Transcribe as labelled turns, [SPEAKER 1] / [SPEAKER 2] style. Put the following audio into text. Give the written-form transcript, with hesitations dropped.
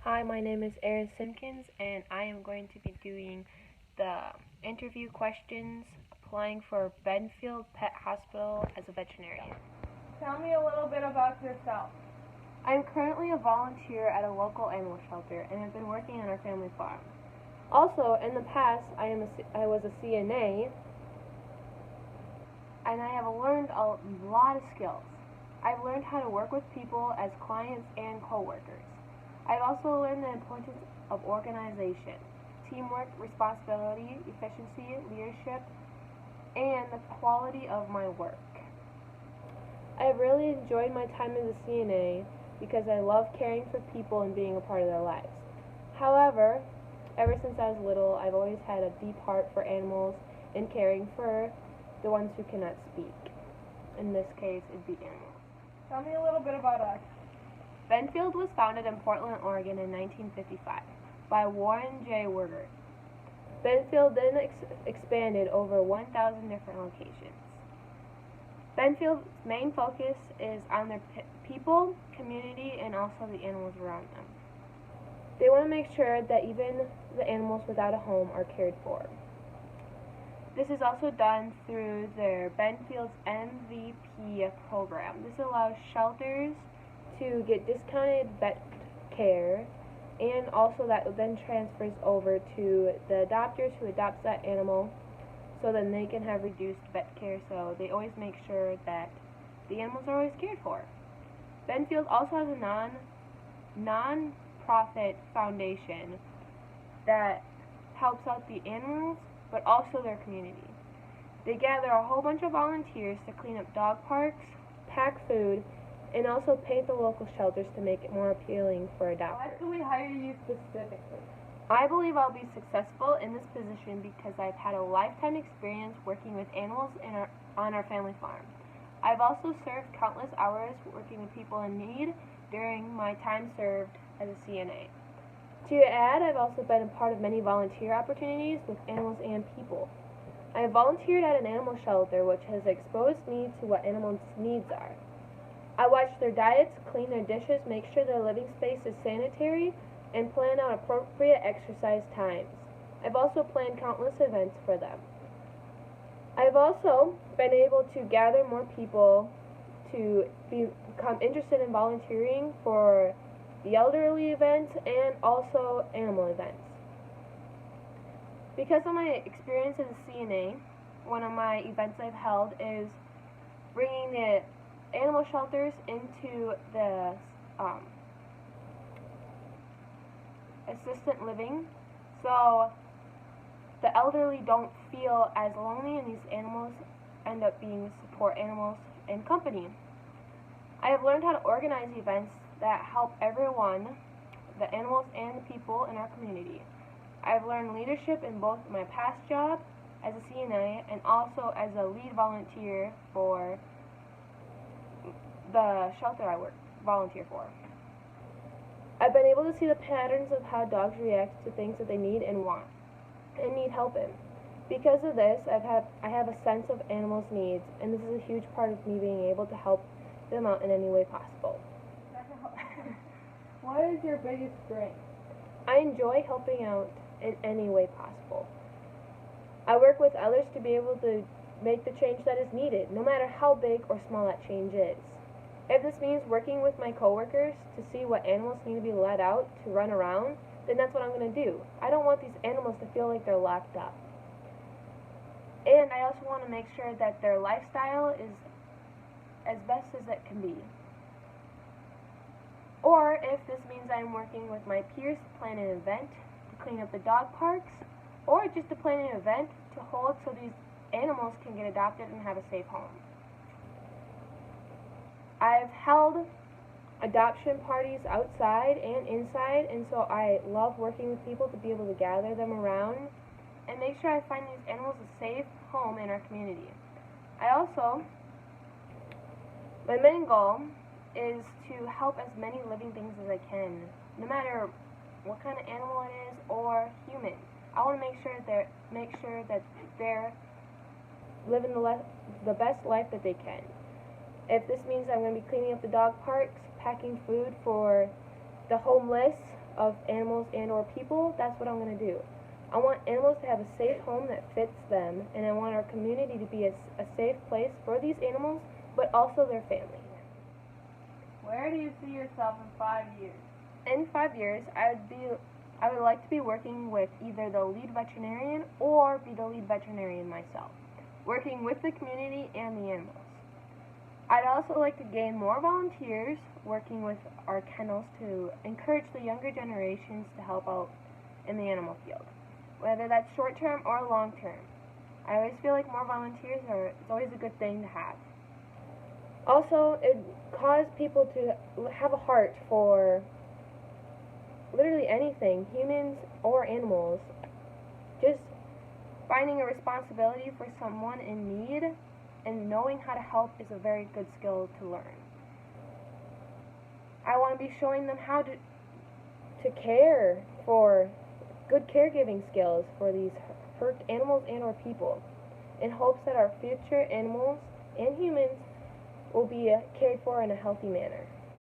[SPEAKER 1] Hi, my name is Erin Simpkins, and I am going to be doing the interview questions applying for Bentonfield Pet Hospital as a veterinarian.
[SPEAKER 2] Tell me a little bit about yourself.
[SPEAKER 1] I'm currently a volunteer at a local animal shelter and have been working on our family farm. Also, in the past, I was a CNA, and I have learned a lot of skills. I've learned how to work with people as clients and coworkers. I've also learned the importance of organization, teamwork, responsibility, efficiency, leadership, and the quality of my work. I have really enjoyed my time as a CNA because I love caring for people and being a part of their lives. However, ever since I was little, I've always had a deep heart for animals and caring for the ones who cannot speak. In this case, it'd be animals.
[SPEAKER 2] Tell me a little bit about us.
[SPEAKER 1] Bentonfield was founded in Portland, Oregon in 1955 by Warren J. Werger. Bentonfield then expanded over 1,000 different locations. Bentonfield's main focus is on their people, community, and also the animals around them. They want to make sure that even the animals without a home are cared for. This is also done through their Bentonfield's MVP program. This allows shelters to get discounted vet care, and also that then transfers over to the adopters who adopts that animal, so then they can have reduced vet care, so they always make sure that the animals are always cared for. Bentonfield also has a non-profit foundation that helps out the animals, but also their community. They gather a whole bunch of volunteers to clean up dog parks, pack food, and also paint the local shelters to make it more appealing for adopters.
[SPEAKER 2] Why should we hire you specifically?
[SPEAKER 1] I believe I'll be successful in this position because I've had a lifetime experience working with animals on our family farm. I've also served countless hours working with people in need during my time served as a CNA. To add, I've also been a part of many volunteer opportunities with animals and people. I have volunteered at an animal shelter, which has exposed me to what animals' needs are. I watch their diets, clean their dishes, make sure their living space is sanitary, and plan out appropriate exercise times. I've also planned countless events for them. I've also been able to gather more people to become interested in volunteering for the elderly events and also animal events. Because of my experience as a CNA, one of my events I've held is bringing the animal shelters into the assistant living, so the elderly don't feel as lonely, and these animals end up being support animals and company. I have learned how to organize events that help everyone, the animals and the people in our community. I've learned leadership in both my past job as a CNA and also as a lead volunteer for the shelter I volunteer for. I've been able to see the patterns of how dogs react to things that they need and want and need help in. Because of this, I have a sense of animals' needs, and this is a huge part of me being able to help them out in any way possible.
[SPEAKER 2] What is your biggest strength?
[SPEAKER 1] I enjoy helping out in any way possible. I work with others to be able to make the change that is needed, no matter how big or small that change is. If this means working with my coworkers to see what animals need to be let out to run around, then that's what I'm going to do. I don't want these animals to feel like they're locked up. And I also want to make sure that their lifestyle is as best as it can be. Or if this means I'm working with my peers to plan an event to clean up the dog parks, or just to plan an event to hold so these animals can get adopted and have a safe home. I've held adoption parties outside and inside, and so I love working with people to be able to gather them around and make sure I find these animals a safe home in our community. My main goal is to help as many living things as I can, no matter what kind of animal it is or human. I want to make sure that they're living the best life that they can. If this means I'm going to be cleaning up the dog parks, packing food for the homeless, of animals and or people, that's what I'm going to do. I want animals to have a safe home that fits them, and I want our community to be a safe place for these animals, but also their families.
[SPEAKER 2] Where do you see yourself in 5 years?
[SPEAKER 1] In 5 years, I would like to be working with either the lead veterinarian or be the lead veterinarian myself, working with the community and the animals. I'd also like to gain more volunteers working with our kennels to encourage the younger generations to help out in the animal field, whether that's short term or long term. I always feel like more volunteers it's always a good thing to have. Also, it caused people to have a heart for literally anything, humans or animals. Just finding a responsibility for someone in need and knowing how to help is a very good skill to learn. I want to be showing them how to care, for good caregiving skills for these hurt animals and or people, in hopes that our future animals and humans will be cared for in a healthy manner.